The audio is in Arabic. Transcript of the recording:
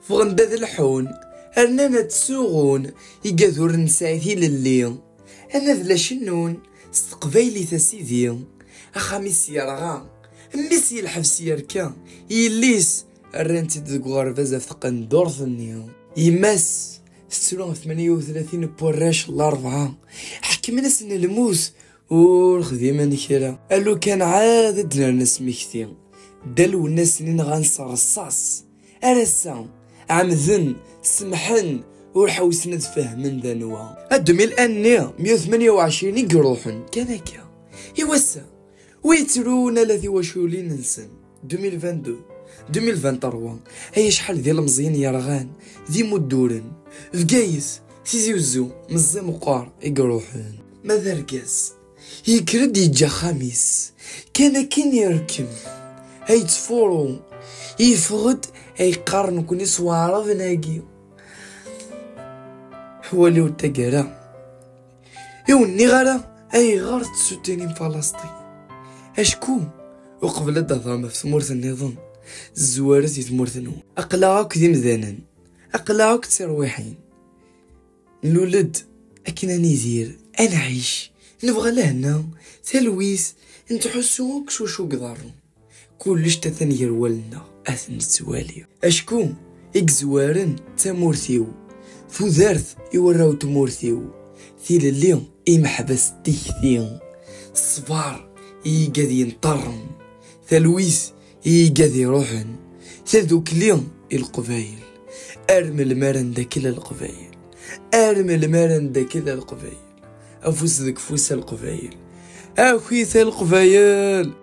فغندا ذا الحون أرنانا تسوغون يقاذور نساعثي للي أنا ذلا شنون استقبايلي تسيدي أخاميس يرغا ميس يلحف يركا يليس الرنتي دقوار بزاف تقندور ثنيا يماس 38 بوراش الأربعة حكمنا سن الموس والخديمة نكرا قالو كان عاد دنا نسميكتي دالو الناس سنين غنصر الصاص أرسا عمذن سمحن والحوسنا تفهمن ذنوا الدمي الأنية 128 يقروحن كان هكا يوسع ويترونا الذي وشولين ننسن 2022 2023 هي شحال ديال المزيان يرغان ذي مدورن فقايس سيزي وزو مزي مقار يقروحن ماذا رقاس يكرد يجا خميس كان كين يركب هاي تفورو يفغد هاي قارن كوني سوارة بناقي حوالي وتقرا يوني غالا اي غار تسوتيني فلسطين اشكو وقبل الظلمة في ثمورة النظام الزوارات يتمورثنو اقلاعك ذي مذانا اقلاعك ترويحين نولد اكنا نيزير انا عيش نبغى لهنا تلويس نتحسو كشوشو قدارو كلش تثني يروالنا اثن السوالي اشكو اكزوارن تمورثيو ثوذارث يوراو تمورثيو ثيل اليوم محبس تيكثيو الصبار قاذي ينطرن ثلويس قاذي يروحن ثذوك اليوم القبايل ارمل مارن دا كلا القبايل ارمل مارن دا كلا القبايل افوس ذك فوس القبايل اخويث القبايل.